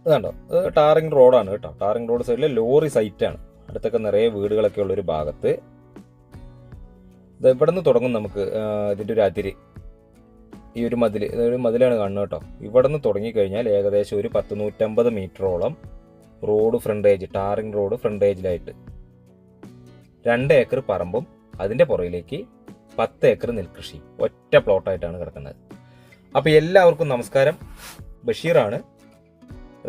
ഇതാണ്ടോ, ഇത് ടാറിങ് റോഡാണ് കേട്ടോ. ടാറിങ് റോഡ് സൈഡിൽ ലോറി സൈറ്റാണ്. അടുത്തൊക്കെ നിറയെ വീടുകളൊക്കെ ഉള്ളൊരു ഭാഗത്ത് ഇത് ഇവിടെ നിന്ന് തുടങ്ങും നമുക്ക് ഇതിൻ്റെ ഒരു അതിര്. ഈ ഒരു മതിൽ, ഇതൊരു മതിലാണ് കാണുന്നത് കേട്ടോ. ഇവിടെ നിന്ന് തുടങ്ങിക്കഴിഞ്ഞാൽ ഏകദേശം ഒരു 150 മീറ്ററോളം റോഡ് ഫ്രണ്ടേജ്, ടാറിങ് റോഡ് ഫ്രണ്ടേജിലായിട്ട് 2 ഏക്കർ പറമ്പും അതിൻ്റെ പുറകിലേക്ക് 10 ഏക്കർ നെൽകൃഷി ഒറ്റ പ്ലോട്ടായിട്ടാണ് കിടക്കുന്നത്. അപ്പോൾ എല്ലാവർക്കും നമസ്കാരം. ബഷീറാണ്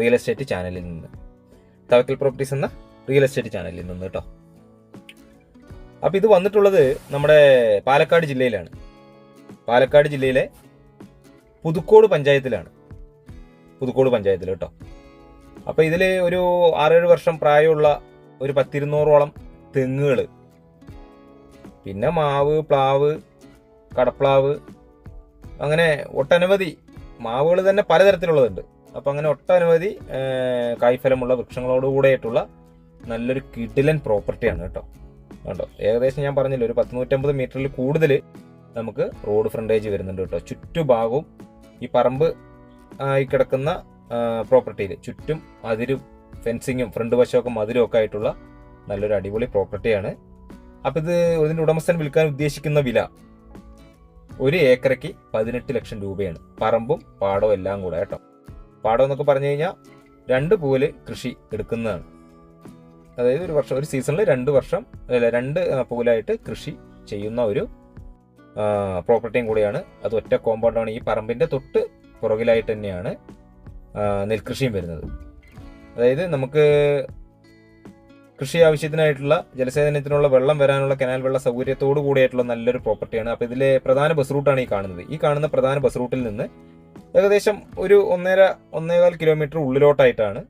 റിയൽ എസ്റ്റേറ്റ് ചാനലിൽ നിന്ന്, തവക്കൽ പ്രോപ്പർട്ടീസ് എന്ന റിയൽ എസ്റ്റേറ്റ് ചാനലിൽ നിന്ന് കേട്ടോ. അപ്പോൾ ഇത് വന്നിട്ടുള്ളത് നമ്മുടെ പാലക്കാട് ജില്ലയിലാണ്. പാലക്കാട് ജില്ലയിലെ പുതുക്കോട് പഞ്ചായത്തിലാണ്. പുതുക്കോട് പഞ്ചായത്തിൽ കേട്ടോ. അപ്പോൾ ഇതിൽ ഒരു 6-7 വർഷം പ്രായമുള്ള ഒരു 10-200ഓളം തെങ്ങുകൾ, പിന്നെ മാവ്, പ്ലാവ്, കടപ്ലാവ്, അങ്ങനെ ഒട്ടനവധി മാവുകൾ തന്നെ പലതരത്തിലുള്ളതുണ്ട്. അപ്പോൾ അങ്ങനെ ഒട്ടനവധി കായ്ഫലമുള്ള വൃക്ഷങ്ങളോടുകൂടെയായിട്ടുള്ള നല്ലൊരു കിടിലൻ പ്രോപ്പർട്ടിയാണ് കേട്ടോ. കേട്ടോ, ഏകദേശം ഞാൻ പറഞ്ഞില്ല, ഒരു 150 മീറ്ററിൽ കൂടുതൽ നമുക്ക് റോഡ് ഫ്രണ്ടേജ് വരുന്നുണ്ട് കേട്ടോ. ചുറ്റുഭാഗവും ഈ പറമ്പ് ആയി കിടക്കുന്ന പ്രോപ്പർട്ടിയിൽ ചുറ്റും അതിരും ഫെൻസിങ്ങും ഫ്രണ്ട് വശമൊക്കെ മതിലും ഒക്കെ ആയിട്ടുള്ള നല്ലൊരു അടിപൊളി പ്രോപ്പർട്ടിയാണ്. അപ്പോൾ ഇത് ഇതിൻ്റെ ഉടമസ്ഥൻ വിൽക്കാൻ ഉദ്ദേശിക്കുന്ന വില 1 ഏക്കറയ്ക്ക് 18 ലക്ഷം രൂപയാണ്. പറമ്പും പാടവും എല്ലാം കൂടെ കേട്ടോ. പാടം എന്നൊക്കെ പറഞ്ഞു കഴിഞ്ഞാൽ 2 പൂല് കൃഷി എടുക്കുന്നതാണ്. അതായത് ഒരു സീസണിൽ 2 പൂലായിട്ട് കൃഷി ചെയ്യുന്ന ഒരു പ്രോപ്പർട്ടിയും കൂടിയാണ്. അത് ഒറ്റ കോമ്പൗണ്ടാണ്. ഈ പറമ്പിൻ്റെ തൊട്ട് പുറകിലായിട്ട് തന്നെയാണ് നെൽകൃഷിയും വരുന്നത്. അതായത് നമുക്ക് കൃഷി ആവശ്യത്തിനായിട്ടുള്ള ജലസേചനത്തിനുള്ള വെള്ളം വരാനുള്ള കനാൽ വെള്ള സൗകര്യത്തോടു കൂടിയായിട്ടുള്ള നല്ലൊരു പ്രോപ്പർട്ടിയാണ്. അപ്പോൾ ഇതിലെ പ്രധാന ബസ് റൂട്ടാണ് ഈ കാണുന്നത്. ഈ കാണുന്ന പ്രധാന ബസ് റൂട്ടിൽ നിന്ന് ഏകദേശം ഒരു 1.5 കിലോമീറ്റർ ഉള്ളിലോട്ടായിട്ടാണ്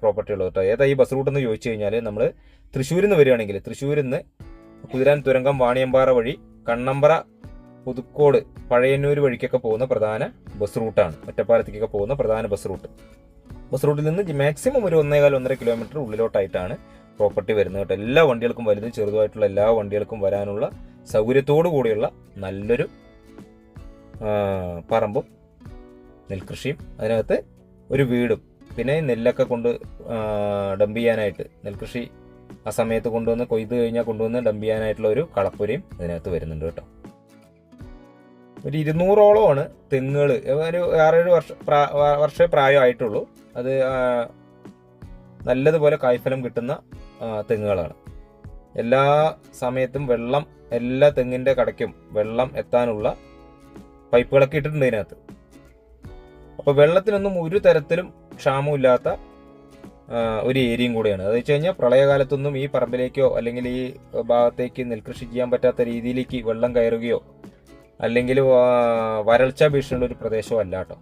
പ്രോപ്പർട്ടി ഉള്ളത് കേട്ടോ. ഏതാ ഈ ബസ് റൂട്ട് എന്ന് ചോദിച്ചു കഴിഞ്ഞാൽ, നമ്മൾ തൃശ്ശൂരിൽ നിന്ന് വരികയാണെങ്കിൽ തൃശ്ശൂരിൽ നിന്ന് കുതിരാൻ തുരങ്കം വാണിയമ്പാറ വഴി കണ്ണമ്പ്ര, പുതുക്കോട്, പഴയന്നൂർ വഴിക്കൊക്കെ പോകുന്ന പ്രധാന ബസ് റൂട്ടാണ്. ഒറ്റപ്പാലത്തേക്കൊക്കെ പോകുന്ന പ്രധാന ബസ് റൂട്ട്. ബസ് റൂട്ടിൽ നിന്ന് മാക്സിമം ഒരു 1.5 കിലോമീറ്റർ ഉള്ളിലോട്ടായിട്ടാണ് പ്രോപ്പർട്ടി വരുന്നത് കേട്ടോ. എല്ലാ വണ്ടികൾക്കും, വലുതും ചെറുതുമായിട്ടുള്ള എല്ലാ വണ്ടികൾക്കും വരാനുള്ള സൗകര്യത്തോടു കൂടിയുള്ള നല്ലൊരു പറമ്പും നെൽകൃഷിയും, അതിനകത്ത് ഒരു വീടും, പിന്നെ നെല്ലൊക്കെ കൊണ്ട് ഡംപ് ചെയ്യാനായിട്ട്, നെൽകൃഷി ആ സമയത്ത് കൊണ്ടുവന്ന് കൊയ്ത് കഴിഞ്ഞാൽ കൊണ്ടുവന്ന് ഡംപ് ചെയ്യാനായിട്ടുള്ള ഒരു കളപ്പുരയും അതിനകത്ത് വരുന്നുണ്ട് കേട്ടോ. ഒരു 200ഓളമാണ് തെങ്ങുകൾ. ഒരു 6-7 വർഷമേ പ്രായമായിട്ടുള്ളൂ. അത് നല്ലതുപോലെ കായ്ഫലം കിട്ടുന്ന തെങ്ങുകളാണ്. എല്ലാ സമയത്തും വെള്ളം, എല്ലാ തെങ്ങിൻ്റെ കടയ്ക്കും വെള്ളം എത്താനുള്ള പൈപ്പുകളൊക്കെ ഇട്ടിട്ടുണ്ട് ഇതിനകത്ത്. അപ്പോൾ വെള്ളത്തിനൊന്നും ഒരു തരത്തിലും ക്ഷാമമില്ലാത്ത ഒരു ഏരിയയും കൂടെയാണ്. അത് വെച്ച് കഴിഞ്ഞാൽ പ്രളയകാലത്തൊന്നും ഈ പറമ്പിലേക്കോ അല്ലെങ്കിൽ ഈ ഭാഗത്തേക്ക് നെൽകൃഷി ചെയ്യാൻ പറ്റാത്ത രീതിയിലേക്ക് വെള്ളം കയറുകയോ അല്ലെങ്കിൽ വരൾച്ച ഭീഷണിയുള്ള ഒരു പ്രദേശമോ അല്ല കേട്ടോ.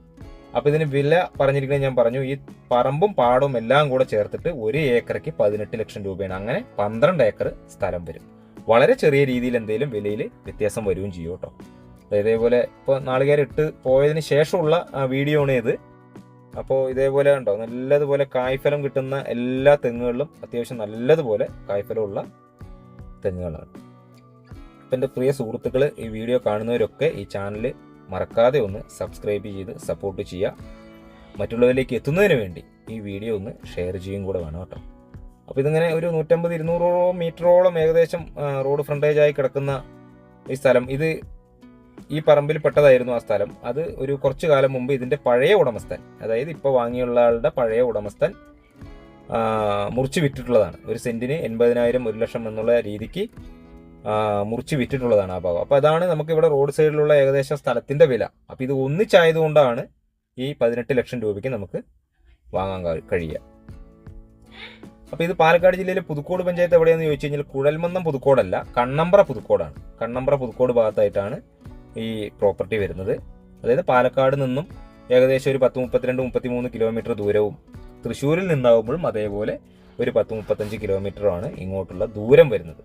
അപ്പോൾ ഇതിന് വില പറഞ്ഞിരിക്കുന്നത് ഞാൻ പറഞ്ഞു, ഈ പറമ്പും പാടവും എല്ലാം കൂടെ ചേർത്തിട്ട് 1 ഏക്കറയ്ക്ക് 18 ലക്ഷം രൂപയാണ്. അങ്ങനെ 12 ഏക്കർ സ്ഥലം വരും. വളരെ ചെറിയ രീതിയിൽ എന്തെങ്കിലും വിലയിൽ വ്യത്യാസം വരികയും ചെയ്യും കേട്ടോ. ഇതേപോലെ ഇപ്പോൾ നാളികേരം ഇട്ട് പോയതിന് ശേഷമുള്ള വീഡിയോ ആണ് ഇത്. അപ്പോൾ ഇതേപോലെ ഉണ്ടോ, നല്ലതുപോലെ കായ്ഫലം കിട്ടുന്ന എല്ലാ തെങ്ങുകളിലും അത്യാവശ്യം നല്ലതുപോലെ കായ്ഫലമുള്ള തെങ്ങുകളാണ്. അപ്പം എൻ്റെ പ്രിയ സുഹൃത്തുക്കൾ, ഈ വീഡിയോ കാണുന്നവരൊക്കെ ഈ ചാനൽ മറക്കാതെ ഒന്ന് സബ്സ്ക്രൈബ് ചെയ്ത് സപ്പോർട്ട് ചെയ്യുക. മറ്റുള്ളവരിലേക്ക് എത്തുന്നതിന് വേണ്ടി ഈ വീഡിയോ ഒന്ന് ഷെയർ ചെയ്യും കൂടെ വേണം കേട്ടോ. അപ്പോൾ ഇതിങ്ങനെ ഒരു 150-200 മീറ്ററോളം ഏകദേശം റോഡ് ഫ്രണ്ടേജായി കിടക്കുന്ന ഈ സ്ഥലം, ഇത് ഈ പറമ്പിൽ പെട്ടതായിരുന്നു ആ സ്ഥലം. അത് ഒരു കുറച്ചു കാലം മുമ്പ് ഇതിൻ്റെ പഴയ ഉടമസ്ഥൻ, അതായത് ഇപ്പോൾ വാങ്ങിയുള്ള ആളുടെ പഴയ ഉടമസ്ഥൻ മുറിച്ച് വിറ്റിട്ടുള്ളതാണ്. ഒരു സെൻറ്റിന് 80,000, 1 ലക്ഷം എന്നുള്ള രീതിക്ക് മുറിച്ച് വിറ്റിട്ടുള്ളതാണ് ആ ഭാഗം. അപ്പോൾ അതാണ് നമുക്കിവിടെ റോഡ് സൈഡിലുള്ള ഏകദേശം സ്ഥലത്തിൻ്റെ വില. അപ്പോൾ ഇത് ഒന്നിച്ചായതുകൊണ്ടാണ് ഈ 18 ലക്ഷം രൂപയ്ക്ക് നമുക്ക് വാങ്ങാൻ കഴിയുക. അപ്പോൾ ഇത് പാലക്കാട് ജില്ലയിലെ പുതുക്കോട് പഞ്ചായത്ത് എവിടെയാണെന്ന് ചോദിച്ചു കഴിഞ്ഞാൽ കുഴൽമന്നം പുതുക്കോടല്ല, കണ്ണമ്പ്ര പുതുക്കോടാണ്. കണ്ണമ്പ്ര പുതുക്കോട് ഭാഗത്തായിട്ടാണ് ഈ പ്രോപ്പർട്ടി വരുന്നത്. അതായത് പാലക്കാട് നിന്നും ഏകദേശം ഒരു 10-32-33 കിലോമീറ്റർ ദൂരവും, തൃശ്ശൂരിൽ നിന്നാകുമ്പോഴും അതേപോലെ ഒരു 10-35 കിലോമീറ്ററുമാണ് ഇങ്ങോട്ടുള്ള ദൂരം വരുന്നത്.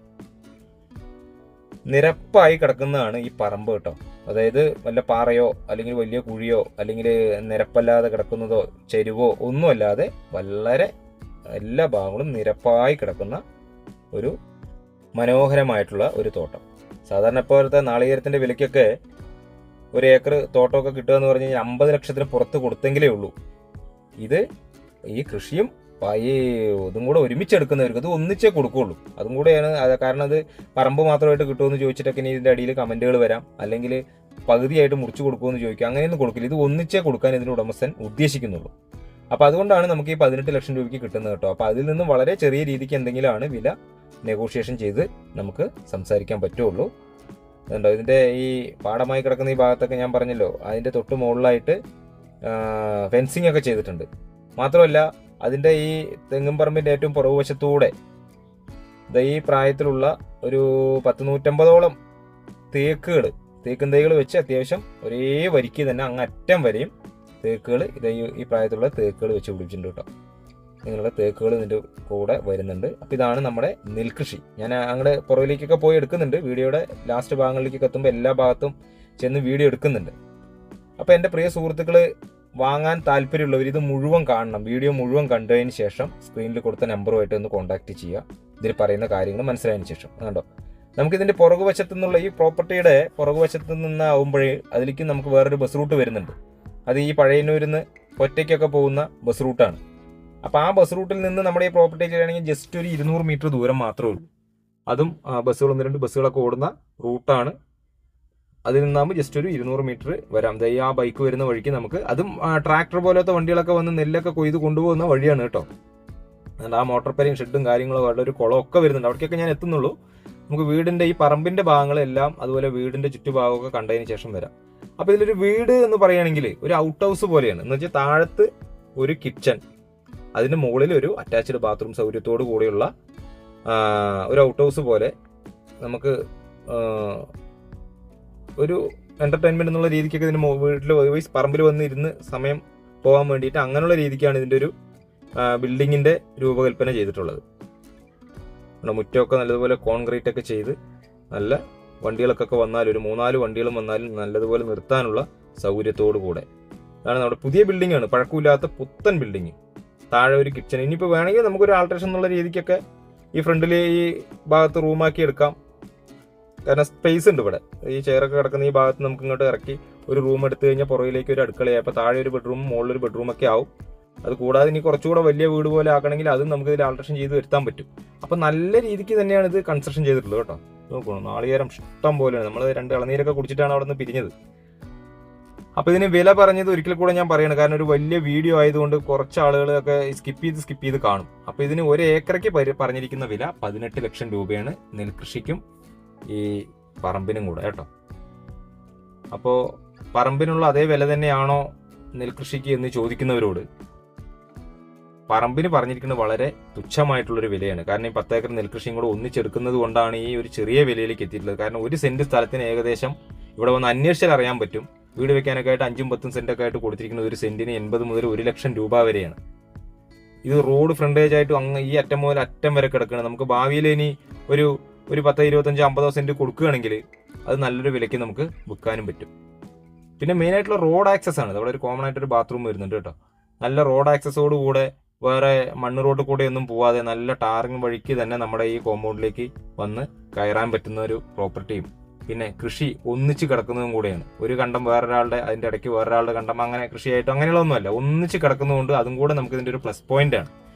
നിരപ്പായി കിടക്കുന്നതാണ് ഈ പറമ്പ് കേട്ടോ. അതായത് വല്ല പാറയോ അല്ലെങ്കിൽ വലിയ കുഴിയോ അല്ലെങ്കിൽ നിരപ്പല്ലാതെ കിടക്കുന്നതോ ചെരുവോ ഒന്നുമല്ലാതെ വളരെ എല്ലാ ഭാഗങ്ങളും നിരപ്പായി കിടക്കുന്ന ഒരു മനോഹരമായിട്ടുള്ള ഒരു തോട്ടം. സാധാരണ ഇപ്പോഴത്തെ നാളികേരത്തിൻ്റെ വിലയ്ക്കൊക്കെ 1 ഏക്കർ തോട്ടമൊക്കെ കിട്ടുക എന്ന് പറഞ്ഞു കഴിഞ്ഞാൽ 50 ലക്ഷത്തിന് പുറത്ത് കൊടുത്തെങ്കിലേ ഉള്ളൂ. ഇത് ഈ കൃഷിയും ഈ ഇതും കൂടെ ഒരുമിച്ചെടുക്കുന്നവർക്ക് ഇത് ഒന്നിച്ചേ കൊടുക്കുകയുള്ളൂ. അതും കൂടെയാണ് കാരണം അത് പറമ്പ് മാത്രമായിട്ട് കിട്ടുമെന്ന് ചോദിച്ചിട്ടൊക്കെ ഇനി ഇതിൻ്റെ അടിയിൽ കമൻറ്റുകൾ വരാം, അല്ലെങ്കിൽ പകുതിയായിട്ട് മുറിച്ച് കൊടുക്കുമെന്ന് ചോദിക്കുക. അങ്ങനെയൊന്നും കൊടുക്കില്ല. ഇത് ഒന്നിച്ചേ കൊടുക്കാൻ ഇതിന് ഉടമസ്ഥൻ ഉദ്ദേശിക്കുന്നുള്ളൂ. അപ്പോൾ അതുകൊണ്ടാണ് നമുക്ക് ഈ 18 ലക്ഷം രൂപയ്ക്ക് കിട്ടുന്നത് കേട്ടോ. അപ്പോൾ അതിൽ നിന്നും വളരെ ചെറിയ രീതിക്ക് എന്തെങ്കിലുമാണ് വില നെഗോഷിയേഷൻ ചെയ്ത് നമുക്ക് സംസാരിക്കാൻ പറ്റുള്ളൂ. അതുണ്ടോ, ഇതിൻ്റെ ഈ പാടമായി കിടക്കുന്ന ഈ ഭാഗത്തൊക്കെ ഞാൻ പറഞ്ഞല്ലോ, അതിൻ്റെ തൊട്ട് മുകളിലായിട്ട് ഫെൻസിങ് ഒക്കെ ചെയ്തിട്ടുണ്ട്. മാത്രമല്ല അതിൻ്റെ ഈ തെങ്ങും പറമ്പിൻ്റെ ഏറ്റവും പുറകുവശത്തൂടെ ഈ പ്രായത്തിലുള്ള ഒരു 150-150ഓളം തേക്കും തൈകൾ വെച്ച് അത്യാവശ്യം ഒരേ വരിക്ക് തന്നെ അങ്ങറ്റം വരെയും തേക്കുകൾ ഈ പ്രായത്തിലുള്ള തേക്കുകൾ വെച്ച് പിടിപ്പിച്ചിട്ടുണ്ട് കേട്ടോ. ഇങ്ങനെയുള്ള തേക്കുകൾ ഇതിൻ്റെ കൂടെ വരുന്നുണ്ട്. അപ്പോൾ ഇതാണ് നമ്മുടെ നെൽകൃഷി. ഞാൻ അങ്ങോട്ട് പുറകിലേക്കൊക്കെ പോയി എടുക്കുന്നുണ്ട്. വീഡിയോയുടെ ലാസ്റ്റ് ഭാഗങ്ങളിലേക്കൊക്കെ എത്തുമ്പോൾ എല്ലാ ഭാഗത്തും ചെന്ന് വീഡിയോ എടുക്കുന്നുണ്ട്. അപ്പോൾ എൻ്റെ പ്രിയ സുഹൃത്തുക്കൾ, വാങ്ങാൻ താല്പര്യമുള്ളവർ ഇത് മുഴുവൻ കാണണം. വീഡിയോ മുഴുവൻ കണ്ടതിന് ശേഷം സ്ക്രീനിൽ കൊടുത്ത നമ്പറുമായിട്ട് ഒന്ന് കോൺടാക്ട് ചെയ്യുക. ഇതിൽ പറയുന്ന കാര്യങ്ങൾ മനസ്സിലായതിനു ശേഷം. കണ്ടോ, നമുക്കിതിൻ്റെ പുറകുവശത്തു നിന്നുള്ള ഈ പ്രോപ്പർട്ടിയുടെ പുറകുവശത്ത് നിന്നാവുമ്പോഴേ അതിലേക്ക് നമുക്ക് വേറൊരു ബസ് റൂട്ട് വരുന്നുണ്ട്. അത് ഈ പഴയന്നൂരിൽ നിന്ന് ഒറ്റയ്ക്കൊക്കെ പോകുന്ന ബസ് റൂട്ടാണ്. അപ്പോൾ ആ ബസ് റൂട്ടിൽ നിന്ന് നമ്മുടെ ഈ പ്രോപ്പർട്ടി ചെയ്യുകയാണെങ്കിൽ ജസ്റ്റ് ഒരു 200 മീറ്റർ ദൂരം മാത്രമേ ഉള്ളൂ. അതും ബസ്സുകൾ 1-2 ബസ്സുകളൊക്കെ ഓടുന്ന റൂട്ടാണ്. അതിൽ നിന്നാകുമ്പോൾ ജസ്റ്റ് ഒരു 200 മീറ്റർ വരാം. ആ ബൈക്ക് വരുന്ന വഴിക്ക് നമുക്ക്, അതും ട്രാക്ടർ പോലത്തെ വണ്ടികളൊക്കെ വന്ന് നെല്ലൊക്കെ കൊയ്ത് കൊണ്ടുപോകുന്ന വഴിയാണ് കേട്ടോ. അതുകൊണ്ട് ആ മോട്ടോർ ഷെഡും കാര്യങ്ങളും അവിടെ ഒരു കുളമൊക്കെ വരുന്നുണ്ട്. അവിടേക്കൊക്കെ ഞാൻ എത്തുന്നുള്ളൂ. നമുക്ക് വീടിൻ്റെ ഈ പറമ്പിൻ്റെ ഭാഗങ്ങളെല്ലാം അതുപോലെ വീടിൻ്റെ ചുറ്റുഭാഗമൊക്കെ കണ്ടതിന് ശേഷം വരാം. അപ്പോൾ ഇതിലൊരു വീട് എന്ന് പറയുകയാണെങ്കിൽ ഒരു ഔട്ട് ഹൗസ് പോലെയാണ്. എന്ന് വെച്ചാൽ താഴത്ത് ഒരു കിച്ചൺ, അതിൻ്റെ മുകളിൽ ഒരു അറ്റാച്ച്ഡ് ബാത്റൂം സൗകര്യത്തോടു കൂടിയുള്ള ഒരു ഔട്ട് ഹൗസ് പോലെ നമുക്ക് ഒരു എൻ്റർടൈൻമെൻറ്റ് എന്നുള്ള രീതിക്കൊക്കെ ഇതിന് വീട്ടിൽ പറമ്പിൽ വന്ന് ഇരുന്ന് സമയം പോകാൻ വേണ്ടിയിട്ട് അങ്ങനെയുള്ള രീതിക്കാണ് ഇതിൻ്റെ ഒരു ബിൽഡിങ്ങിൻ്റെ രൂപകൽപ്പന ചെയ്തിട്ടുള്ളത്. മുറ്റമൊക്കെ നല്ലതുപോലെ കോൺക്രീറ്റ് ഒക്കെ ചെയ്ത് നല്ല വണ്ടികൾക്കൊക്കെ വന്നാൽ ഒരു 3-4 വണ്ടികളും വന്നാലും നല്ലതുപോലെ നിർത്താനുള്ള സൗകര്യത്തോടു കൂടെ. അതാണ് നമ്മുടെ പുതിയ ബിൽഡിംഗ് ആണ്, പഴക്കമില്ലാത്ത പുത്തൻ ബിൽഡിങ്. താഴെ ഒരു കിച്ചൺ. ഇനിയിപ്പോൾ വേണമെങ്കിൽ നമുക്കൊരു ആൾട്രേഷൻ എന്നുള്ള രീതിക്കൊക്കെ ഈ ഫ്രണ്ടിൽ ഈ ഭാഗത്ത് റൂമാക്കി എടുക്കാം. കാരണം സ്പേസ് ഉണ്ട് ഇവിടെ. ഈ ചെയറൊക്കെ കിടക്കുന്ന ഈ ഭാഗത്ത് നമുക്ക് ഇങ്ങോട്ട് ഇറക്കി ഒരു റൂം എടുത്തു കഴിഞ്ഞാൽ പുറകിലേക്ക് ഒരു അടുക്കളയായി. അപ്പോൾ താഴെ ഒരു ബെഡ്റൂമും മുകളിലൊരു ബെഡ്റൂമൊക്കെ ആവും. അത് കൂടാതെ ഇനി കുറച്ചുകൂടെ വലിയ വീട് പോലെ ആക്കണമെങ്കിൽ അതും നമുക്ക് ഇതിൽ ആൾട്രേഷൻ ചെയ്ത് വരുത്താൻ പറ്റും. അപ്പോൾ നല്ല രീതിക്ക് തന്നെയാണ് ഇത് കൺസ്ട്രക്ഷൻ ചെയ്തിട്ടുള്ളത് കേട്ടോ. നോക്കണം, നാളികേരം ഇഷ്ടം പോലെയാണ്. നമ്മൾ 2 ഇളനീരൊക്കെ കുടിച്ചിട്ടാണ് അവിടെ നിന്ന് പിരിഞ്ഞത്. അപ്പോൾ ഇതിന് വില പറഞ്ഞത് ഒരിക്കൽ കൂടെ ഞാൻ പറയണം, കാരണം ഒരു വലിയ വീഡിയോ ആയതുകൊണ്ട് കുറച്ച് ആളുകളൊക്കെ സ്കിപ്പ് ചെയ്ത് കാണും. അപ്പോൾ ഇതിന് 1 ഏക്കറയ്ക്ക് പറഞ്ഞിരിക്കുന്ന വില 18 ലക്ഷം രൂപയാണ്, നെൽകൃഷിക്കും ഈ പറമ്പിനും കൂടെ കേട്ടോ. അപ്പോൾ പറമ്പിനുള്ള അതേ വില തന്നെയാണോ നെൽകൃഷിക്ക് എന്ന് ചോദിക്കുന്നവരോട്, പറമ്പിന് പറഞ്ഞിരിക്കുന്നത് വളരെ തുച്ഛമായിട്ടുള്ളൊരു വിലയാണ്. കാരണം ഈ 10 ഏക്കർ നെൽകൃഷിയും കൂടെ ഒന്നിച്ചെടുക്കുന്നത് കൊണ്ടാണ് ഈ ഒരു ചെറിയ വിലയിലേക്ക് എത്തിയിട്ടുള്ളത്. കാരണം 1 സെന്റ് സ്ഥലത്തിന് ഏകദേശം ഇവിടെ വന്ന് അന്വേഷിച്ചാൽ അറിയാൻ പറ്റും, വീട് വെക്കാനൊക്കെ ആയിട്ട് 5-10 സെന്റൊക്കെ ആയിട്ട് കൊടുത്തിരിക്കുന്നത് 1 സെന്റിന് 80 മുതൽ 1 ലക്ഷം രൂപ വരെയാണ്. ഇത് റോഡ് ഫ്രണ്ടേജ് ആയിട്ട് അങ്ങ് ഈ അറ്റം മുതൽ അറ്റം വരെ കിടക്കുകയാണ്. നമുക്ക് ഭാവിയിൽ ഇനി ഒരു 10, 25, 50 സെന്റ് കൊടുക്കുകയാണെങ്കിൽ അത് നല്ലൊരു വിലയ്ക്ക് നമുക്ക് വിൽക്കാനും പറ്റും. പിന്നെ മെയിനായിട്ടുള്ള റോഡ് ആക്സസ് ആണ്. അവിടെ ഒരു കോമൺ ആയിട്ടൊരു ബാത്റൂം വരുന്നുണ്ട് കേട്ടോ. നല്ല റോഡ് ആക്സസോട് കൂടെ വേറെ മണ്ണ് റോഡ് കൂടെ ഒന്നും പോവാതെ നല്ല ടാറിങ് വഴിക്ക് തന്നെ നമ്മുടെ ഈ കോമ്പൗണ്ടിലേക്ക് വന്ന് കയറാൻ പറ്റുന്ന ഒരു പ്രോപ്പർട്ടിയും പിന്നെ കൃഷി ഒന്നിച്ച് കിടക്കുന്നതും കൂടെയാണ്. ഒരു കണ്ടം വേറൊരാളുടെ, അതിൻ്റെ ഇടയ്ക്ക് വേറൊരാളുടെ കണ്ടം, അങ്ങനെ കൃഷിയായിട്ട് അങ്ങനെയുള്ളതൊന്നുമല്ല, ഒന്നിച്ച് കിടക്കുന്നതുകൊണ്ട് അതും കൂടെ നമുക്ക് ഇതിൻ്റെ ഒരു പ്ലസ് പോയിന്റ് ആണ്.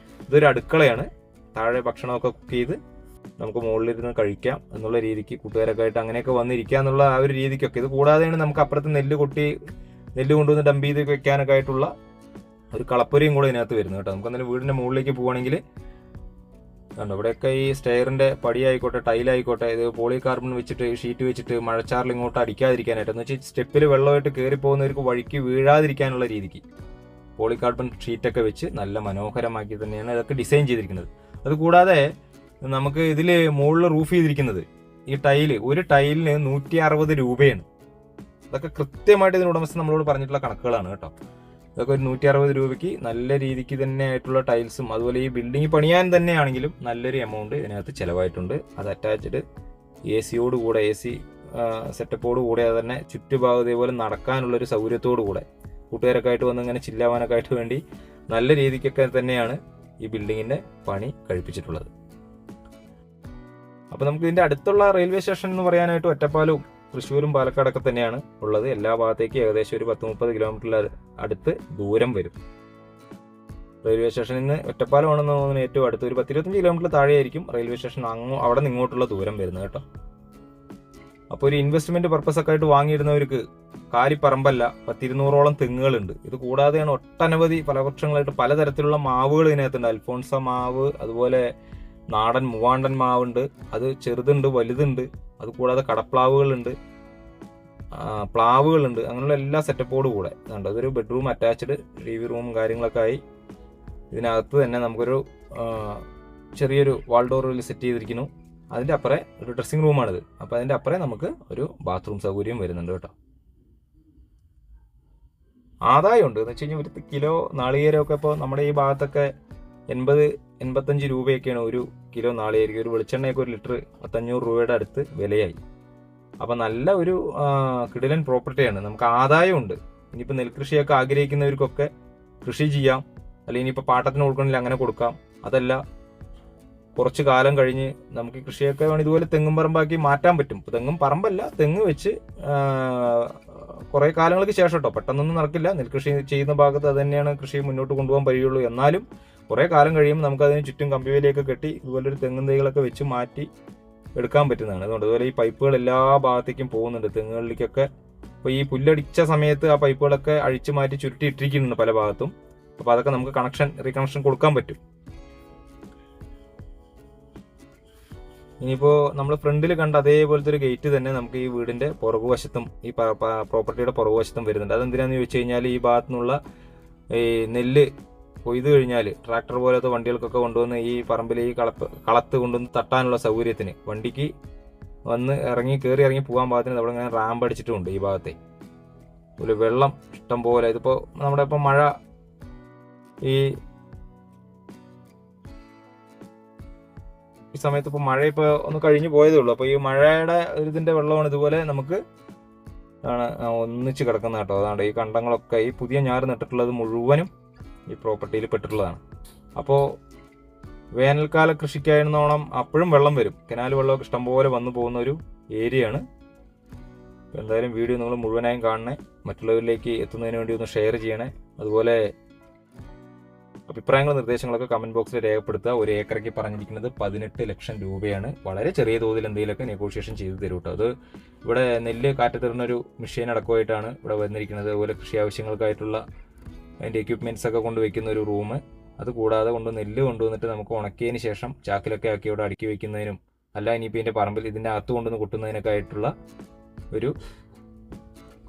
ഇതൊരു അടുക്കളയാണ്. താഴെ ഭക്ഷണമൊക്കെ കുക്ക് ചെയ്ത് നമുക്ക് മുകളിലിരുന്ന് കഴിക്കാം എന്നുള്ള രീതിക്ക് കൂട്ടുകാരൊക്കെ ആയിട്ട് അങ്ങനെയൊക്കെ വന്നിരിക്കുക എന്നുള്ള ആ ഒരു രീതിക്കൊക്കെ. ഇത് കൂടാതെയാണ് നമുക്ക് അപ്പുറത്ത് നെല്ല് കൊണ്ടുവന്ന് ഡംപ് ചെയ്ത് വെക്കാനൊക്കെ ആയിട്ടുള്ള ഒരു കളപ്പുരയും കൂടെ ഇതിനകത്ത് വരുന്നത് കേട്ടോ. നമുക്ക് എന്തായാലും വീടിൻ്റെ മുകളിലേക്ക് പോവുകയാണെങ്കിൽ കണ്ടോ, ഇവിടെയൊക്കെ ഈ സ്റ്റെയറിൻ്റെ പടിയായിക്കോട്ടെ, ടൈലായിക്കോട്ടെ, ഇത് പോളികാർബൺ വെച്ചിട്ട് ഷീറ്റ് വെച്ചിട്ട് മഴച്ചാറിൽ ഇങ്ങോട്ട് അടിക്കാതിരിക്കാനായിട്ട്, എന്ന് വെച്ചാൽ സ്റ്റെപ്പിൽ വെള്ളമായിട്ട് കയറി പോകുന്നവർക്ക് വഴിക്ക് വീഴാതിരിക്കാനുള്ള രീതിക്ക് പോളികാർബൺ ഷീറ്റൊക്കെ വെച്ച് നല്ല മനോഹരമാക്കി തന്നെയാണ് ഇതൊക്കെ ഡിസൈൻ ചെയ്തിരിക്കുന്നത്. അതുകൂടാതെ നമുക്ക് ഇതിൽ മുകളിൽ റൂഫ് ചെയ്തിരിക്കുന്നത് ഈ ടൈല്, ഒരു ടൈലിന് 160 രൂപയാണ്. അതൊക്കെ കൃത്യമായിട്ട് ഇതിന് ഉടമസ്ഥൻ നമ്മളോട് പറഞ്ഞിട്ടുള്ള കണക്കുകളാണ് കേട്ടോ. ഇതൊക്കെ ഒരു 160 രൂപയ്ക്ക് നല്ല രീതിക്ക് തന്നെ ആയിട്ടുള്ള ടൈൽസും അതുപോലെ ഈ ബിൽഡിംഗ് പണിയാൻ തന്നെയാണെങ്കിലും നല്ലൊരു എമൗണ്ട് ഇതിനകത്ത് ചിലവായിട്ടുണ്ട്. അത് അറ്റാച്ച്ഡ് AC സെറ്റപ്പോട് കൂടെ തന്നെ ചുറ്റുഭാഗം ഇതേപോലെ നടക്കാനുള്ളൊരു സൗകര്യത്തോടു കൂടെ കൂട്ടുകാരൊക്കെ ആയിട്ട് വന്ന് ഇങ്ങനെ ചില്ലാവാനൊക്കെ ആയിട്ട് വേണ്ടി നല്ല രീതിക്കൊക്കെ തന്നെയാണ് ഈ ബിൽഡിങ്ങിൻ്റെ പണി കഴിപ്പിച്ചിട്ടുള്ളത്. അപ്പോൾ നമുക്ക് ഇതിൻ്റെ അടുത്തുള്ള റെയിൽവേ സ്റ്റേഷൻ എന്ന് പറയാനായിട്ട് ഒറ്റപ്പാലവും തൃശ്ശൂരും പാലക്കാടൊക്കെ തന്നെയാണ് ഉള്ളത്. എല്ലാ ഭാഗത്തേക്കും ഏകദേശം ഒരു 10-30 കിലോമീറ്ററിൽ അടുത്ത് ദൂരം വരും. റെയിൽവേ സ്റ്റേഷനിൽ നിന്ന് ഒറ്റപ്പാലമാണെന്ന് തോന്നുന്നു ഏറ്റവും അടുത്ത് ഒരു 10-25 കിലോമീറ്റർ താഴെയായിരിക്കും റെയിൽവേ സ്റ്റേഷൻ അവിടെ നിന്ന് ഇങ്ങോട്ടുള്ള ദൂരം വരുന്നത് കേട്ടോ. അപ്പോൾ ഒരു ഇൻവെസ്റ്റ്മെന്റ് പർപ്പസ് ഒക്കെ ആയിട്ട് വാങ്ങിയിരുന്നവർക്ക് കാലിപ്പറമ്പല്ല 100-200ഓളം തെങ്ങുകളുണ്ട്. ഇത് കൂടാതെയാണ് ഒട്ടനവധി ഫലവൃക്ഷങ്ങളായിട്ട് പലതരത്തിലുള്ള മാവുകൾ ഇതിനകത്തുണ്ട്. അൽഫോൺസ മാവ്, അതുപോലെ നാടൻ മൂവാണ്ടൻ മാവുണ്ട്, അത് ചെറുതുണ്ട് വലുതുണ്ട്. അതുകൂടാതെ കടപ്ലാവുകളുണ്ട്, പ്ലാവുകളുണ്ട്. അങ്ങനെയുള്ള എല്ലാ സെറ്റപ്പോടും കൂടെ ഉണ്ട്. അതൊരു ബെഡ്റൂം അറ്റാച്ച്ഡ് ടി വി റൂമും കാര്യങ്ങളൊക്കെ ആയി ഇതിനകത്ത് തന്നെ നമുക്കൊരു ചെറിയൊരു വാൾ ഡോറിൽ സെറ്റ് ചെയ്തിരിക്കുന്നു. അതിൻ്റെ അപ്പുറം ഒരു ഡ്രസ്സിംഗ് റൂമാണിത്. അപ്പോൾ അതിൻ്റെ അപ്പുറം നമുക്ക് ഒരു ബാത്റൂം സൗകര്യം വരുന്നുണ്ട് കേട്ടോ. ആദായമുണ്ട് എന്ന് വെച്ച് കഴിഞ്ഞാൽ 1 കിലോ നാളികേരമൊക്കെ ഇപ്പോൾ നമ്മുടെ ഈ ഭാഗത്തൊക്കെ 80-85 രൂപയൊക്കെയാണ് ഒരു കിലോ നാളികേരം. ഒരു വെളിച്ചെണ്ണയൊക്കെ 1 ലിറ്റർ 500 രൂപയുടെ അടുത്ത് വിലയായി. അപ്പം നല്ല ഒരു കിടിലൻ പ്രോപ്പർട്ടിയാണ്. നമുക്ക് ആദായമുണ്ട്. ഇനിയിപ്പോൾ നെൽകൃഷിയൊക്കെ ആഗ്രഹിക്കുന്നവർക്കൊക്കെ കൃഷി ചെയ്യാം, അല്ലെങ്കിൽ ഇനിയിപ്പോൾ പാട്ടത്തിന് കൊടുക്കണമെങ്കിൽ അങ്ങനെ കൊടുക്കാം. അതല്ല കുറച്ച് കാലം കഴിഞ്ഞ് നമുക്ക് കൃഷിയൊക്കെ വേണം ഇതുപോലെ തെങ്ങും പറമ്പാക്കി മാറ്റാൻ പറ്റും. ഇപ്പോൾ തെങ്ങും പറമ്പല്ല, തെങ്ങ് വെച്ച് കുറേ കാലങ്ങൾക്ക് ശേഷം കേട്ടോ, പെട്ടെന്നൊന്നും നടക്കില്ല. നെൽകൃഷി ചെയ്യുന്ന ഭാഗത്ത് അത് തന്നെയാണ് കൃഷി മുന്നോട്ട് കൊണ്ടുപോകാൻ കഴിയുള്ളൂ. എന്നാലും കുറേ കാലം കഴിയുമ്പോൾ നമുക്കതിന് ചുറ്റും കമ്പിവേലിയൊക്കെ കെട്ടി ഇതുപോലൊരു തെങ്ങും തൈകളൊക്കെ വെച്ച് മാറ്റി എടുക്കാൻ പറ്റുന്നതാണ്. അതുകൊണ്ട് അതുപോലെ ഈ പൈപ്പുകൾ എല്ലാ ഭാഗത്തേക്കും പോകുന്നുണ്ട് തെങ്ങുകളിലേക്കൊക്കെ. അപ്പോൾ ഈ പുല്ലടിച്ച സമയത്ത് ആ പൈപ്പുകളൊക്കെ അഴിച്ചു മാറ്റി ചുരുട്ടി ഇട്ടിരിക്കുന്നുണ്ട് പല ഭാഗത്തും. അപ്പോൾ അതൊക്കെ നമുക്ക് റീകണക്ഷൻ കൊടുക്കാൻ പറ്റും. ഇനിയിപ്പോൾ നമ്മൾ ഫ്രണ്ടിൽ കണ്ട അതേപോലത്തെ ഒരു ഗേറ്റ് തന്നെ നമുക്ക് ഈ വീടിൻ്റെ പുറകുവശത്തും ഈ പ്രോപ്പർട്ടിയുടെ പുറകുവശത്തും വരുന്നുണ്ട്. അതെന്തിനാന്ന് ചോദിച്ചു കഴിഞ്ഞാൽ ഈ ഭാഗത്തു നിന്നുള്ള ഈ നെല്ല് കൊയ്ത് കഴിഞ്ഞാൽ ട്രാക്ടർ പോലത്തെ വണ്ടികൾക്കൊക്കെ കൊണ്ടുവന്ന് ഈ പറമ്പിൽ ഈ കളത്ത് കൊണ്ടുവന്ന് തട്ടാനുള്ള സൗകര്യത്തിന് വണ്ടിക്ക് വന്ന് കയറി ഇറങ്ങി പോകാൻ പാകത്തിന് അവിടെ ഇങ്ങനെ റാമ്പ് അടിച്ചിട്ടുമുണ്ട് ഈ ഭാഗത്തെ. അതുപോലെ വെള്ളം ഇഷ്ടം പോലെ. ഇതിപ്പോൾ നമ്മുടെ ഇപ്പം മഴ ഈ സമയത്ത് ഇപ്പോൾ മഴ ഇപ്പോൾ ഒന്ന് കഴിഞ്ഞു പോയതേ ഉള്ളൂ. അപ്പോൾ ഈ മഴയുടെ ഇതിൻ്റെ വെള്ളമാണ് ഇതുപോലെ നമുക്ക് ഒന്നിച്ച് കിടക്കുന്ന കേട്ടോ. അതാണ് ഈ കണ്ടങ്ങളൊക്കെ ഈ പുതിയ ഞാറ് നട്ടിട്ടുള്ളത് മുഴുവനും ഈ പ്രോപ്പർട്ടിയിൽ പെട്ടിട്ടുള്ളതാണ്. അപ്പോൾ വേനൽക്കാല കൃഷിക്കായിരുന്നോണം അപ്പോഴും വെള്ളം വരും. കനാൽ വെള്ളമൊക്കെ ഇഷ്ടംപോലെ വന്നു പോകുന്ന ഒരു ഏരിയയാണ്. എന്തായാലും വീഡിയോ നിങ്ങൾ മുഴുവനായും കാണണേ, മറ്റുള്ളവരിലേക്ക് എത്തുന്നതിന് വേണ്ടി ഒന്ന് ഷെയർ ചെയ്യണേ. അതുപോലെ അഭിപ്രായങ്ങളും നിർദ്ദേശങ്ങളൊക്കെ കമന്റ് ബോക്സിൽ രേഖപ്പെടുത്തുക. ഒരു ഏക്കറയ്ക്ക് പറഞ്ഞിരിക്കുന്നത് 18 ലക്ഷം രൂപയാണ്. വളരെ ചെറിയ തോതിൽ എന്തെങ്കിലുമൊക്കെ നെഗോഷിയേഷൻ ചെയ്ത് തരും കേട്ടോ. അത് ഇവിടെ നെല്ല് കാറ്റത്തിടുന്നൊരു മെഷീൻ അടക്കമായിട്ടാണ് ഇവിടെ വന്നിരിക്കുന്നത്. അതുപോലെ കൃഷി ആവശ്യങ്ങൾക്കായിട്ടുള്ള അതിൻ്റെ എക്യുപ്മെൻറ്റ്സ് ഒക്കെ കൊണ്ടുവയ്ക്കുന്ന ഒരു റൂം. അത് കൂടാതെ നെല്ല് കൊണ്ടുവന്നിട്ട് നമുക്ക് ഉണക്കിയതിന് ശേഷം ചാക്കിലൊക്കെ ആക്കി ഇവിടെ അടുക്കി വയ്ക്കുന്നതിനും അല്ല ഇനിയിപ്പോൾ ഇതിൻ്റെ പറമ്പിൽ ഇതിൻ്റെ അകത്ത് കൊണ്ടുവന്ന് കൊട്ടുന്നതിനൊക്കെ ആയിട്ടുള്ള ഒരു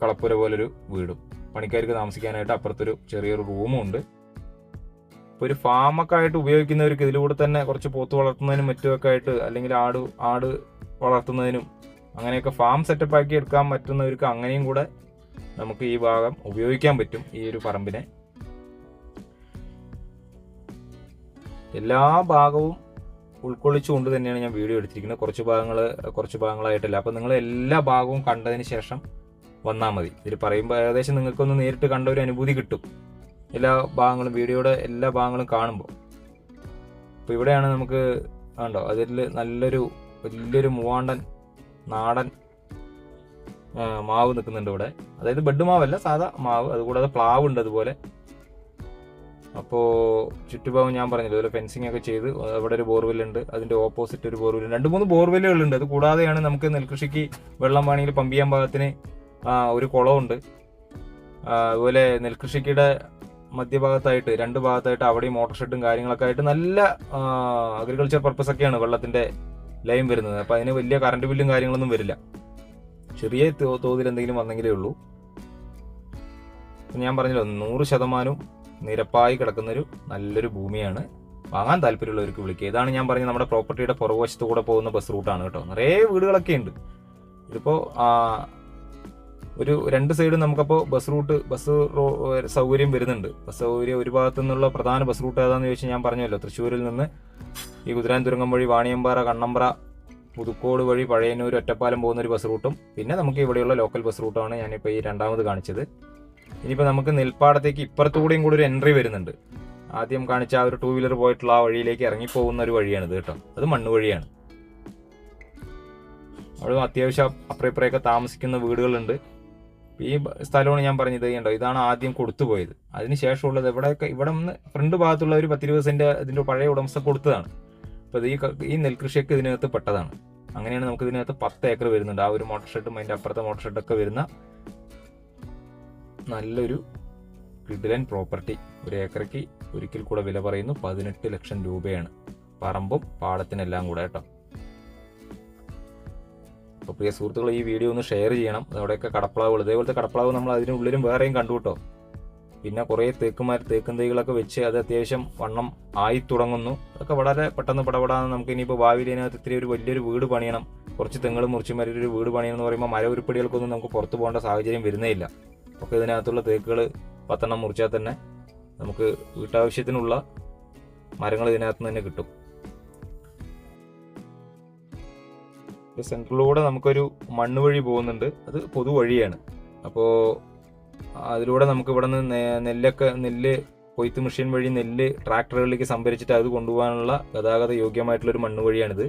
കളപ്പുര പോലൊരു വീടും പണിക്കാർക്ക് താമസിക്കാനായിട്ട് അപ്പുറത്തൊരു ചെറിയൊരു റൂമും ഉണ്ട്. ഇപ്പോൾ ഒരു ഫാമൊക്കെ ആയിട്ട് ഉപയോഗിക്കുന്നവർക്ക് ഇതിലൂടെ തന്നെ കുറച്ച് പോത്ത് വളർത്തുന്നതിനും മറ്റുമൊക്കെ ആയിട്ട്, അല്ലെങ്കിൽ ആട് വളർത്തുന്നതിനും അങ്ങനെയൊക്കെ ഫാം സെറ്റപ്പ് ആക്കി എടുക്കാൻ പറ്റുന്നവർക്ക് അങ്ങനെയും കൂടെ നമുക്ക് ഈ ഭാഗം ഉപയോഗിക്കാൻ പറ്റും. ഈ ഒരു പറമ്പിനെ എല്ലാ ഭാഗവും ഉൾക്കൊള്ളിച്ചുകൊണ്ട് തന്നെയാണ് ഞാൻ വീഡിയോ എടുത്തിരിക്കുന്നത്. കുറച്ച് ഭാഗങ്ങളായിട്ടല്ല. അപ്പോൾ നിങ്ങൾ എല്ലാ ഭാഗവും കണ്ടതിന് ശേഷം വന്നാൽ മതി. ഇതിൽ പറയുമ്പോൾ ഏകദേശം നിങ്ങൾക്കൊന്ന് നേരിട്ട് കണ്ട ഒരു അനുഭൂതി കിട്ടും എല്ലാ ഭാഗങ്ങളും, വീഡിയോയുടെ എല്ലാ ഭാഗങ്ങളും കാണുമ്പോൾ. അപ്പോൾ ഇവിടെയാണ് നമുക്ക് കണ്ടോ അതിൽ വലിയൊരു മൂവാണ്ടൻ നാടൻ മാവ് നിൽക്കുന്നുണ്ട് ഇവിടെ. അതായത് ബെഡ് മാവല്ല, സാധാ മാവ്. അതുകൂടാതെ പ്ലാവ് ഉണ്ട് അതുപോലെ. അപ്പോൾ ചുറ്റുഭാഗം ഞാൻ പറഞ്ഞില്ല അതുപോലെ ഫെൻസിങ് ഒക്കെ ചെയ്ത് അവിടെ ഒരു ബോർവെല്ലുണ്ട്, അതിൻ്റെ ഓപ്പോസിറ്റ് ഒരു ബോർവെല്ലുണ്ട്, 2-3 ബോർവെല്ലുകളുണ്ട്. അത് കൂടാതെയാണ് നമുക്ക് നെൽകൃഷിക്ക് വെള്ളം വേണമെങ്കിൽ പമ്പ് ചെയ്യാൻ പാകത്തിന് ഒരു കുളമുണ്ട്. അതുപോലെ നെൽകൃഷിയുടെ മധ്യഭാഗത്തായിട്ട് 2 ഭാഗത്തായിട്ട് അവിടെയും മോട്ടോർ ഷെഡും കാര്യങ്ങളൊക്കെ ആയിട്ട് നല്ല അഗ്രികൾച്ചർ പർപ്പസ് ഒക്കെയാണ് വെള്ളത്തിൻ്റെ ലൈൻ വരുന്നത്. അപ്പോൾ അതിന് വലിയ കറണ്ട് ബില്ലും കാര്യങ്ങളൊന്നും വരില്ല. ചെറിയ തോതിൽ എന്തെങ്കിലും വന്നെങ്കിലേ ഉള്ളൂ. ഞാൻ പറഞ്ഞല്ലോ 100% നിരപ്പായി കിടക്കുന്നൊരു നല്ലൊരു ഭൂമിയാണ്. വാങ്ങാൻ താല്പര്യമുള്ളവർക്ക് വിളിക്കുക. ഇതാണ് ഞാൻ പറഞ്ഞത് നമ്മുടെ പ്രോപ്പർട്ടിയുടെ പുറകുവശത്ത് കൂടെ പോകുന്ന ബസ് റൂട്ടാണ് കേട്ടോ. നിറയെ വീടുകളൊക്കെ ഉണ്ട്. ഇതിപ്പോൾ ഒരു 2 സൈഡും നമുക്കപ്പോൾ ബസ് സൗകര്യം വരുന്നുണ്ട്. ബസ് സൗകര്യം ഒരു ഭാഗത്തു നിന്നുള്ള പ്രധാന ബസ് റൂട്ട് ഏതാണെന്ന് ചോദിച്ചാൽ ഞാൻ പറഞ്ഞല്ലോ, തൃശ്ശൂരിൽ നിന്ന് ഈ കുതിരാൻ തുരങ്കം വഴി വാണിയമ്പാറ, കണ്ണമ്പ്ര, പുതുക്കോട് വഴി പഴയന്നൂർ, ഒറ്റപ്പാലം പോകുന്നൊരു ബസ് റൂട്ടും പിന്നെ നമുക്ക് ഇവിടെയുള്ള ലോക്കൽ ബസ് റൂട്ടാണ് ഞാനിപ്പോൾ ഈ രണ്ടാമത് കാണിച്ചത്. ഇനിയിപ്പോൾ നമുക്ക് നെൽപ്പാടത്തേക്ക് ഇപ്പുറത്തുകൂടെയും കൂടി ഒരു എൻട്രി വരുന്നുണ്ട്. ആദ്യം കാണിച്ച ആ ഒരു 2 വീലർ പോയിട്ടുള്ള ആ വഴിയിലേക്ക് ഇറങ്ങിപ്പോകുന്ന ഒരു വഴിയാണിത് കേട്ടോ. അത് മണ്ണ് വഴിയാണ്. അവിടെ അത്യാവശ്യം അപ്പുറയൊക്കെ താമസിക്കുന്ന വീടുകളുണ്ട്. ഈ സ്ഥലമാണ് ഞാൻ പറഞ്ഞത് കണ്ടോ, ഇതാണ് ആദ്യം കൊടുത്തു പോയത്. അതിന് ശേഷമുള്ളത് ഇവിടെ നിന്ന് ഫ്രണ്ട് ഭാഗത്തുള്ള ഒരു 10-20 സെന്റ് ഇതിന്റെ പഴയ ഉടമസ്ഥ കൊടുത്തതാണ്. അപ്പോൾ ഈ നെൽകൃഷിയൊക്കെ ഇതിനകത്ത് പെട്ടതാണ്. അങ്ങനെയാണ് നമുക്ക് ഇതിനകത്ത് 10 ഏക്കർ വരുന്നുണ്ട്. ആ ഒരു മോട്ടോർ ഷെഡും അതിന്റെ അപ്പുറത്തെ മോട്ടോർ ഷെഡൊക്കെ വരുന്ന നല്ലൊരു കിടിലൻ പ്രോപ്പർട്ടി. ഒരു ഏക്കറയ്ക്ക് ഒരിക്കൽ കൂടെ വില പറയുന്നു 18 ലക്ഷം രൂപയാണ്, പറമ്പും പാടത്തിനെല്ലാം കൂടെ കേട്ടോ. അപ്പോൾ പ്രിയ സുഹൃത്തുക്കൾ, ഈ വീഡിയോ ഒന്ന് ഷെയർ ചെയ്യണം. അവിടെയൊക്കെ കടപ്ലാവുകൾ, ഇതേപോലത്തെ കടപ്ലാവ് നമ്മൾ അതിനുള്ളിലും വേറെയും കണ്ടു കേട്ടോ. പിന്നെ കുറേ തേക്കും തൈകളൊക്കെ വെച്ച് അത് അത്യാവശ്യം വണ്ണം ആയി തുടങ്ങുന്നു. അതൊക്കെ വളരെ പെട്ടെന്ന് പടപെടാന്ന് നമുക്ക് ഇനിയിപ്പോൾ ഭാവിയിൽ ഇതിനകത്ത് ഇത്തിരി ഒരു വലിയൊരു വീട് പണിയണം, കുറച്ച് തെങ്ങൾ മുറിച്ചുമാരി ഒരു വീട് പണിയണം എന്ന് പറയുമ്പോൾ മര ഉരുപ്പടികൾക്കൊന്നും നമുക്ക് പുറത്ത് പോകേണ്ട സാഹചര്യം വരുന്നേ ഇല്ല. ഒക്കെ ഇതിനകത്തുള്ള തേക്കുകൾ 10 എണ്ണം മുറിച്ചാൽ തന്നെ നമുക്ക് വീട്ടാവശ്യത്തിനുള്ള മരങ്ങൾ ഇതിനകത്ത് തന്നെ കിട്ടും. സെൻട്രലിലൂടെ നമുക്കൊരു മണ്ണ് വഴി പോകുന്നുണ്ട്, അത് പൊതുവഴിയാണ്. അപ്പോൾ അതിലൂടെ നമുക്ക് ഇവിടെ നിന്ന് നെല്ല് കൊയ്ത്ത് മെഷീൻ വഴി നെല്ല് ട്രാക്ടറുകളിലേക്ക് സംഭരിച്ചിട്ട് അത് കൊണ്ടുപോകാനുള്ള ഗതാഗത യോഗ്യമായിട്ടുള്ളൊരു മണ്ണ് വഴിയാണിത്.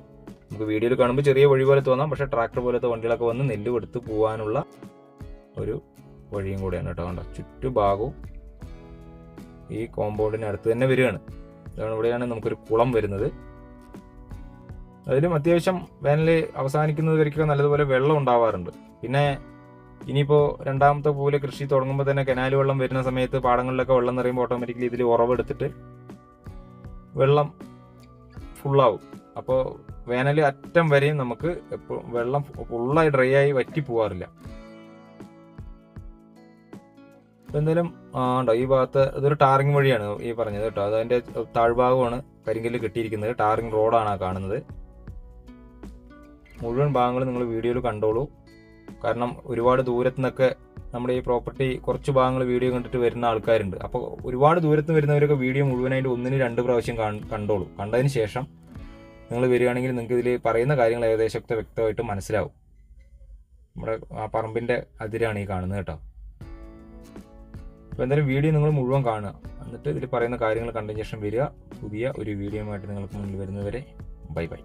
നമുക്ക് വീഡിയോയിൽ കാണുമ്പോൾ ചെറിയ വഴി പോലെ തോന്നാം, പക്ഷേ ട്രാക്ടർ പോലത്തെ വണ്ടികളൊക്കെ വന്ന് നെല്ല് എടുത്ത് പോകാനുള്ള ഒരു വഴിയും കൂടെയാണ് കേട്ടോ. കണ്ടോ, ചുറ്റുഭാഗവും ഈ കോമ്പൗണ്ടിന് അടുത്ത് തന്നെ വരികയാണ്. ഇവിടെയാണ് നമുക്കൊരു കുളം വരുന്നത്. അതിലും അത്യാവശ്യം വേനൽ അവസാനിക്കുന്നത് വരെയൊക്കെ നല്ലതുപോലെ വെള്ളം ഉണ്ടാവാറുണ്ട്. പിന്നെ ഇനിയിപ്പോൾ രണ്ടാമത്തെ പോലെ കൃഷി തുടങ്ങുമ്പോൾ തന്നെ കനാൽ വെള്ളം വരുന്ന സമയത്ത് പാടങ്ങളിലൊക്കെ വെള്ളം നിറയുമ്പോൾ ഓട്ടോമാറ്റിക്കലി ഇതിൽ ഉറവെടുത്തിട്ട് വെള്ളം ഫുള്ളാവും. അപ്പോൾ വേനൽ അറ്റം വരെയും നമുക്ക് എപ്പോഴും വെള്ളം ഫുള്ളായി ഡ്രൈ ആയി വറ്റി പോവാറില്ല. എന്തായാലും ഉണ്ടോ, ഈ ഭാഗത്ത് ഇതൊരു ടാറിങ് വഴിയാണ് ഈ പറഞ്ഞത് കേട്ടോ. അത് അതിൻ്റെ താഴ്ഭാഗമാണ് കരിങ്കല്ല് കെട്ടിയിരിക്കുന്നത്. ടാറിങ് റോഡാണ് കാണുന്നത്. മുഴുവൻ ഭാഗങ്ങൾ നിങ്ങൾ വീഡിയോയിൽ കണ്ടോളൂ. കാരണം ഒരുപാട് ദൂരത്തു നിന്നൊക്കെ നമ്മുടെ ഈ പ്രോപ്പർട്ടി കുറച്ച് ഭാഗങ്ങൾ വീഡിയോ കണ്ടിട്ട് വരുന്ന ആൾക്കാരുണ്ട്. അപ്പോൾ ഒരുപാട് ദൂരത്ത് വരുന്നവരൊക്കെ വീഡിയോ മുഴുവനായിട്ട് 1-2 പ്രാവശ്യം കണ്ടോളൂ. കണ്ടതിന് ശേഷം നിങ്ങൾ വരികയാണെങ്കിൽ നിങ്ങൾക്ക് ഇതിൽ പറയുന്ന കാര്യങ്ങൾ ഏകദേശമൊക്കെ വ്യക്തമായിട്ട് മനസ്സിലാവും. നമ്മുടെ ആ പറമ്പിൻ്റെ അതിരാണ് ഈ കാണുന്നത് കേട്ടോ. അപ്പോൾ എന്തായാലും വീഡിയോ നിങ്ങൾ മുഴുവൻ കാണുക, എന്നിട്ട് ഇതിൽ പറയുന്ന കാര്യങ്ങൾ കണ്ടതിന് ശേഷം വരിക. പുതിയ ഒരു വീഡിയോയുമായിട്ട് നിങ്ങൾക്ക് മുന്നിൽ വരുന്നവരെ ബൈ ബൈ.